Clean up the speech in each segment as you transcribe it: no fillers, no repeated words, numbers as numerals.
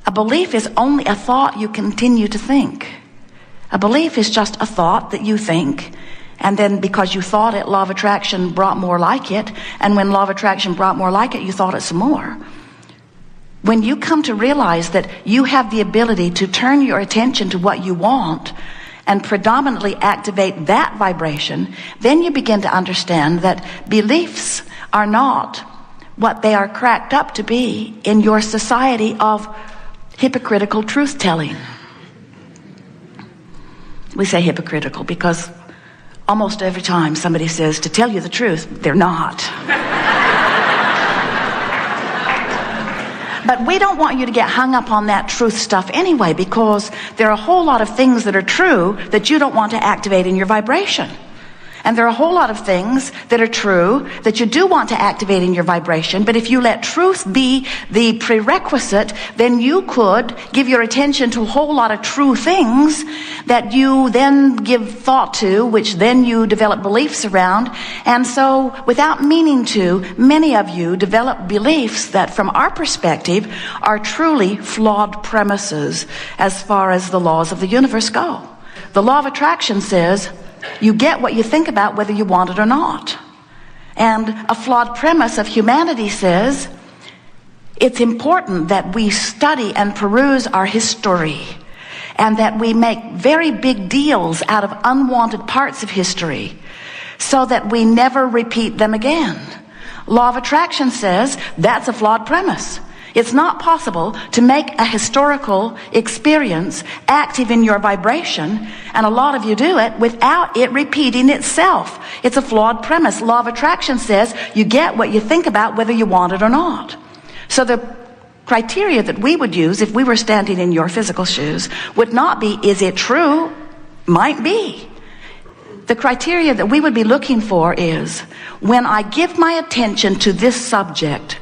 A belief is only a thought you continue to think. A belief is just a thought that you think, and then because you thought it, law of attraction brought more like it, and when law of attraction brought more like it, you thought it some more. When you come to realize that you have the ability to turn your attention to what you want and predominantly activate that vibration, then you begin to understand that beliefs are not what they are cracked up to be in your society of hypocritical truth-telling. We say hypocritical because almost every time somebody says to tell you the truth, they're not. But we don't want you to get hung up on that truth stuff anyway, because there are a whole lot of things that are true that you don't want to activate in your vibration. And there are a whole lot of things that are true that you do want to activate in your vibration, but if you let truth be the prerequisite, then you could give your attention to a whole lot of true things that you then give thought to, which then you develop beliefs around. And so, without meaning to, many of you develop beliefs that from our perspective are truly flawed premises as far as the laws of the universe go. The law of attraction says, you get what you think about whether you want it or not. And a flawed premise of humanity says it's important that we study and peruse our history, and that we make very big deals out of unwanted parts of history so that we never repeat them again. Law of attraction says that's a flawed premise. It's not possible to make a historical experience active in your vibration, and a lot of you do it, without it repeating itself. It's a flawed premise. Law of attraction says you get what you think about whether you want it or not. So the criteria that we would use if we were standing in your physical shoes would not be, is it true? Might be. The criteria that we would be looking for is, when I give my attention to this subject,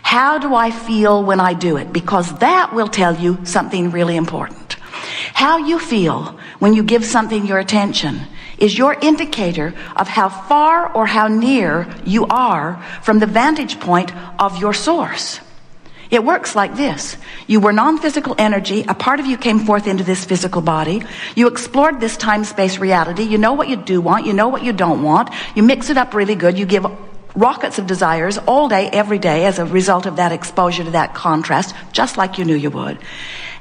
how do I feel when I do it? Because that will tell you something really important. How you feel when you give something your attention is your indicator of how far or how near you are from the vantage point of your source. It works like this. You were non-physical energy. A part of you came forth into this physical body. You explored this time-space reality. You know what you do want. You know what you don't want. You mix it up really good. You give rockets of desires all day, every day, as a result of that exposure to that contrast, just like you knew you would.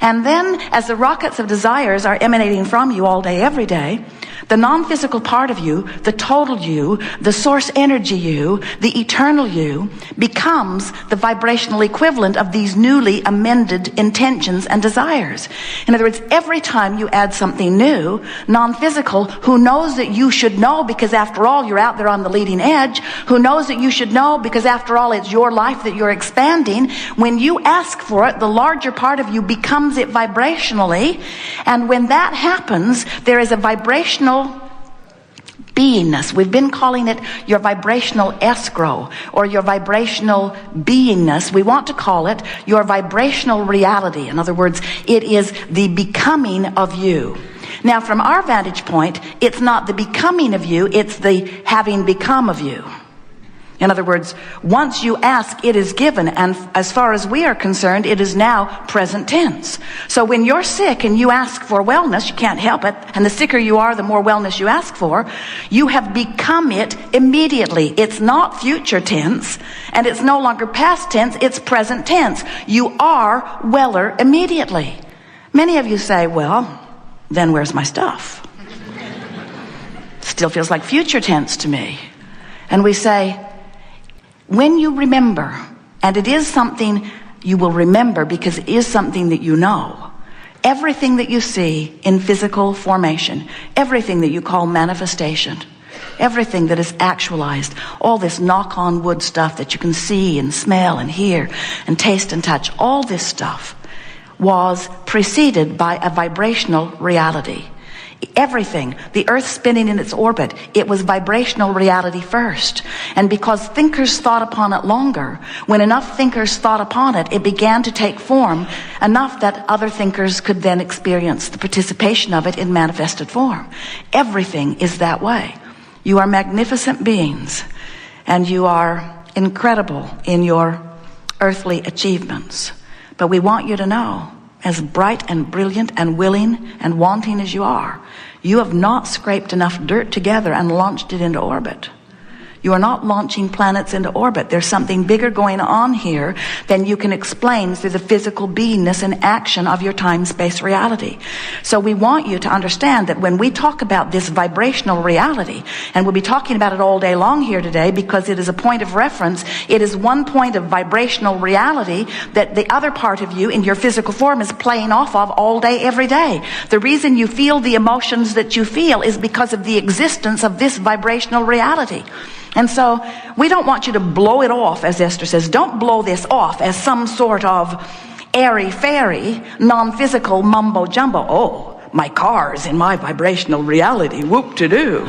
And then, as the rockets of desires are emanating from you all day, every day, the non-physical part of you, the total you, the source energy you, the eternal you, becomes the vibrational equivalent of these newly amended intentions and desires. In other words, every time you add something new, non-physical, who knows that you should know because after all you're out there on the leading edge, who knows that you should know because after all it's your life that you're expanding, when you ask for it, the larger part of you becomes it vibrationally, and when that happens, there is a vibrational beingness. We've been calling it your vibrational escrow or your vibrational beingness. We want to call it your vibrational reality. In other words, it is the becoming of you. Now, from our vantage point, it's not the becoming of you, it's the having become of you. In other words, once you ask, it is given, and as far as we are concerned, it is now present tense. So when you're sick and you ask for wellness, you can't help it, and the sicker you are, the more wellness you ask for, you have become it immediately. It's not future tense, and it's no longer past tense, it's present tense. You are weller immediately. Many of you say, well, then where's my stuff? Still feels like future tense to me. And we say, when you remember, and it is something you will remember because it is something that you know, everything that you see in physical formation, everything that you call manifestation, everything that is actualized, all this knock-on wood stuff that you can see and smell and hear and taste and touch, all this stuff was preceded by a vibrational reality. Everything, the earth spinning in its orbit, it was vibrational reality first. And because thinkers thought upon it longer, when enough thinkers thought upon it, it began to take form enough that other thinkers could then experience the participation of it in manifested form. Everything is that way. You are magnificent beings, and you are incredible in your earthly achievements. But we want you to know as bright and brilliant and willing and wanting as you are, you have not scraped enough dirt together and launched it into orbit. You are not launching planets into orbit. There's something bigger going on here than you can explain through the physical beingness and action of your time-space reality. So we want you to understand that when we talk about this vibrational reality, and we'll be talking about it all day long here today because it is a point of reference, it is one point of vibrational reality that the other part of you in your physical form is playing off of all day, every day. The reason you feel the emotions that you feel is because of the existence of this vibrational reality. And so we don't want you to blow it off, as Esther says. Don't blow this off as some sort of airy-fairy, non-physical mumbo-jumbo. Oh, my car's in my vibrational reality. Whoop-to-doo.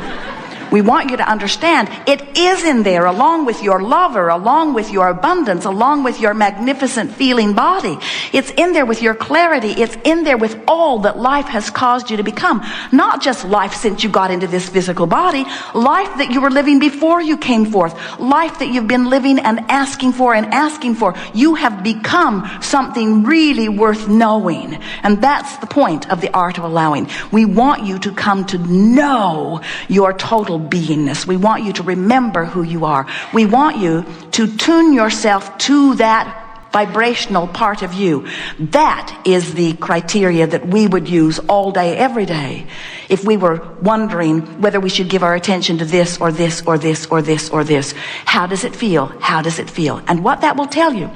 We want you to understand it is in there along with your lover, along with your abundance, along with your magnificent feeling body. It's in there with your clarity. It's in there with all that life has caused you to become. Not just life since you got into this physical body, life that you were living before you came forth, life that you've been living and asking for and asking for. You have become something really worth knowing. And that's the point of the art of allowing. We want you to come to know your total beingness. We want you to remember who you are. We want you to tune yourself to that vibrational part of you. That is the criteria that we would use all day, every day, if we were wondering whether we should give our attention to this or this or this or this or this. How does it feel? How does it feel? And what that will tell you,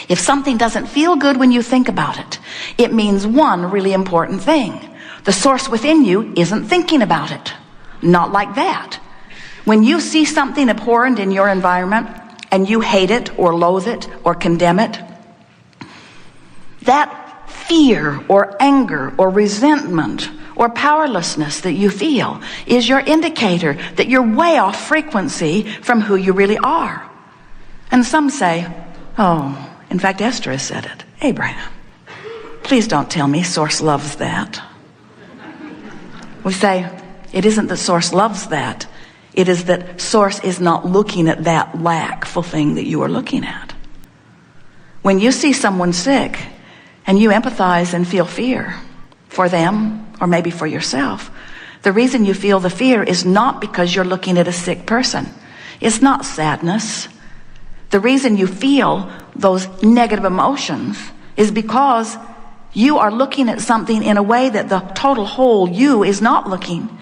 if something doesn't feel good when you think about it, it means one really important thing. The source within you isn't thinking about it. Not like that. When you see something abhorrent in your environment and you hate it or loathe it or condemn it, that fear or anger or resentment or powerlessness that you feel is your indicator that you're way off frequency from who you really are. And some say, oh, in fact, Esther has said it. Abraham, please don't tell me Source loves that. We say, it isn't that Source loves that. It is that Source is not looking at that lackful thing that you are looking at. When you see someone sick and you empathize and feel fear for them or maybe for yourself, the reason you feel the fear is not because you're looking at a sick person. It's not sadness. The reason you feel those negative emotions is because you are looking at something in a way that the total whole you is not looking.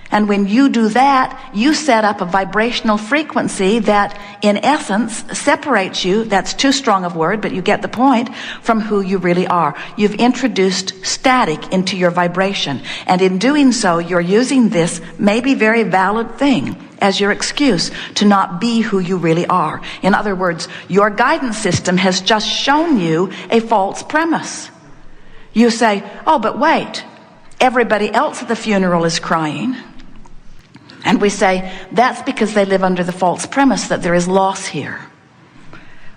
And when you do that, you set up a vibrational frequency that, in essence, separates you, that's too strong of a word, but you get the point, from who you really are. You've introduced static into your vibration. And in doing so, you're using this maybe very valid thing as your excuse to not be who you really are. In other words, your guidance system has just shown you a false premise. You say, oh, but wait, everybody else at the funeral is crying. And we say, that's because they live under the false premise that there is loss here.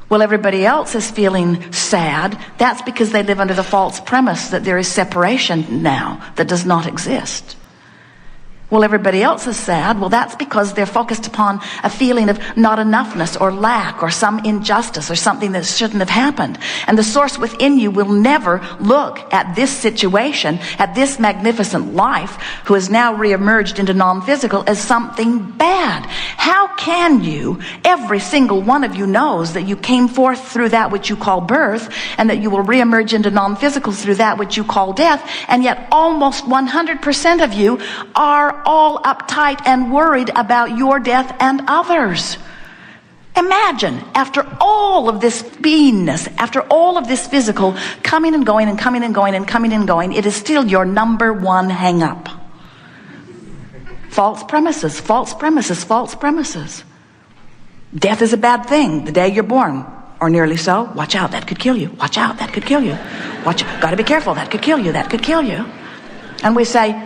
Well, everybody else is feeling sad. That's because they live under the false premise that there is separation now that does not exist. Well, everybody else is sad. Well, that's because they're focused upon a feeling of not enoughness or lack or some injustice or something that shouldn't have happened. And the source within you will never look at this situation, at this magnificent life who has now reemerged into non-physical, as something bad. How can you, every single one of you knows that you came forth through that which you call birth and that you will reemerge into non-physical through that which you call death, and yet almost 100% of you are all uptight and worried about your death and others. Imagine, after all of this beingness, after all of this physical coming and going and coming and going and coming and going, it is still your number one hang-up. False premises, false premises, false premises. Death is a bad thing the day you're born, or nearly so. Watch out, that could kill you. Watch out, that could kill you. Gotta be careful, that could kill you, that could kill you. And we say,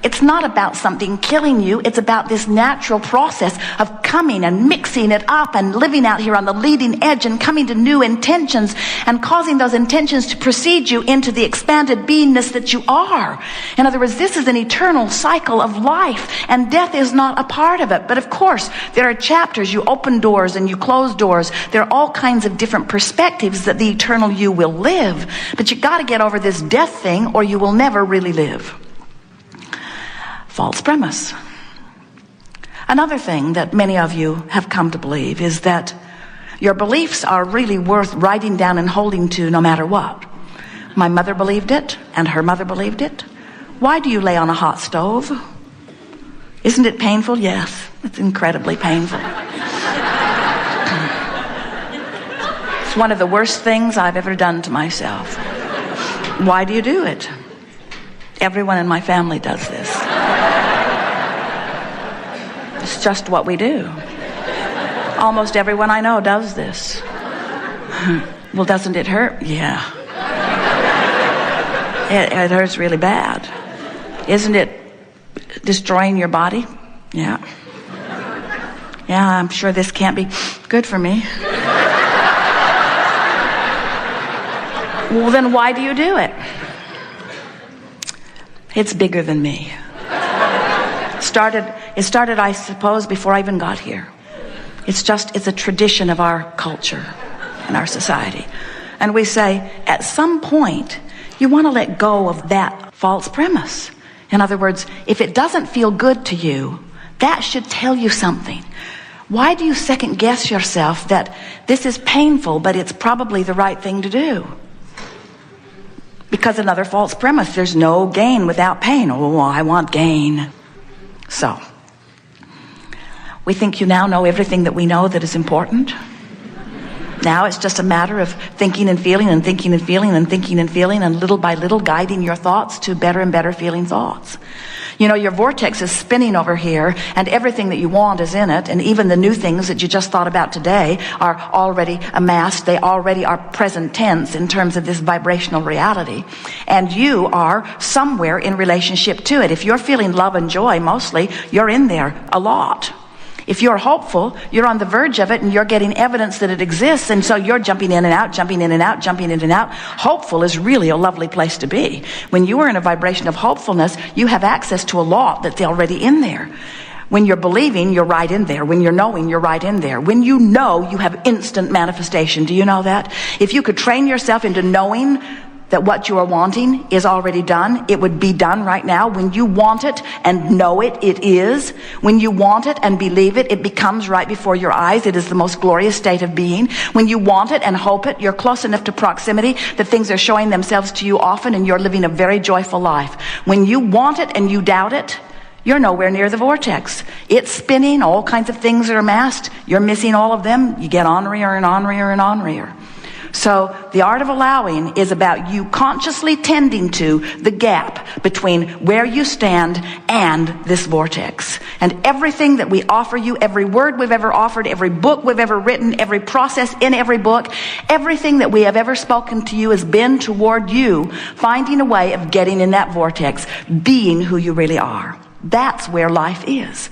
it's not about something killing you. It's about this natural process of coming and mixing it up and living out here on the leading edge and coming to new intentions and causing those intentions to precede you into the expanded beingness that you are. In other words, this is an eternal cycle of life, and death is not a part of it. But of course, there are chapters. You open doors and you close doors. There are all kinds of different perspectives that the eternal you will live. But you got to get over this death thing, or you will never really live. False premise. Another thing that many of you have come to believe is that your beliefs are really worth writing down and holding to no matter what. My mother believed it, and her mother believed it. Why do you lay on a hot stove? Isn't it painful? Yes, it's incredibly painful. It's one of the worst things I've ever done to myself. Why do you do it? Everyone in my family does this. It's just what we do. Almost everyone I know does this. Well, doesn't it hurt? Yeah. It hurts really bad. Isn't it destroying your body? Yeah. Yeah, I'm sure this can't be good for me. Well, then why do you do it? It's bigger than me. It started, I suppose, before I even got here. It's a tradition of our culture and our society. And we say, at some point, you want to let go of that false premise. In other words, if it doesn't feel good to you, that should tell you something. Why do you second guess yourself that this is painful, but it's probably the right thing to do? Because another false premise, there's no gain without pain. Oh, I want gain. So, we think you now know everything that we know that is important. Now it's just a matter of thinking and feeling and thinking and feeling and thinking and feeling, and little by little guiding your thoughts to better and better feeling thoughts. You know, your vortex is spinning over here, and everything that you want is in it, and even the new things that you just thought about today are already amassed. They already are present tense in terms of this vibrational reality. And you are somewhere in relationship to it. If you're feeling love and joy mostly, you're in there a lot. If you're hopeful, you're on the verge of it, and you're getting evidence that it exists, and so you're jumping in and out, jumping in and out, jumping in and out. Hopeful is really a lovely place to be. When you are in a vibration of hopefulness, you have access to a lot that's already in there. When you're believing, you're right in there. When you're knowing, you're right in there. When you know, you have instant manifestation. Do you know that? If you could train yourself into knowing that what you are wanting is already done, it would be done right now. When you want it and know it, it is. When you want it and believe it, it becomes right before your eyes. It is the most glorious state of being. When you want it and hope it, you're close enough to proximity that things are showing themselves to you often, and you're living a very joyful life. When you want it and you doubt it, you're nowhere near the vortex. It's spinning, all kinds of things are amassed. You're missing all of them. You get ornerier and ornerier and ornerier. So the art of allowing is about you consciously tending to the gap between where you stand and this vortex. And everything that we offer you, every word we've ever offered, every book we've ever written, every process in every book, everything that we have ever spoken to you has been toward you finding a way of getting in that vortex, being who you really are. That's where life is.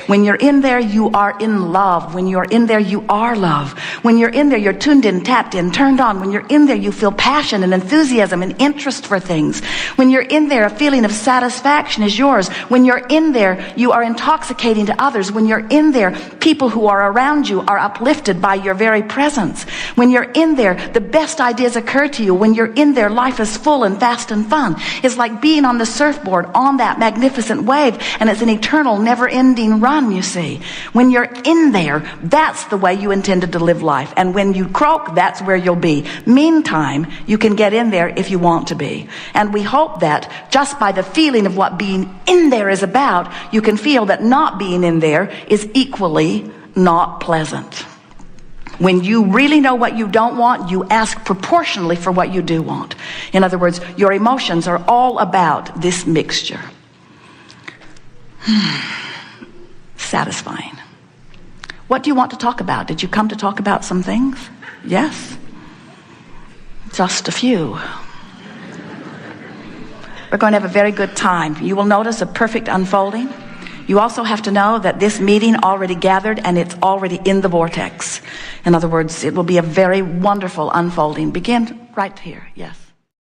When you're in there, you are in love. When you're in there, you are love. When you're in there, you're tuned in, tapped in, turned on. When you're in there, you feel passion and enthusiasm and interest for things. When you're in there, a feeling of satisfaction is yours. When you're in there, you are intoxicating to others. When you're in there, people who are around you are uplifted by your very presence. When you're in there, the best ideas occur to you. When you're in there, life is full and fast and fun. It's like being on the surfboard on that magnificent wave, and it's an eternal, never-ending run. You see, when you're in there, that's the way you intended to live life. And when you croak, that's where you'll be. Meantime, you can get in there if you want to be. And we hope that just by the feeling of what being in there is about, you can feel that not being in there is equally not pleasant. When you really know what you don't want, you ask proportionally for what you do want. In other words, your emotions are all about this mixture. Satisfying. What do you want to talk about? Did you come to talk about some things? Yes? Just a few. We're going to have a very good time. You will notice a perfect unfolding. You also have to know that this meeting already gathered and it's already in the vortex. In other words, it will be a very wonderful unfolding. Begin right here. Yes.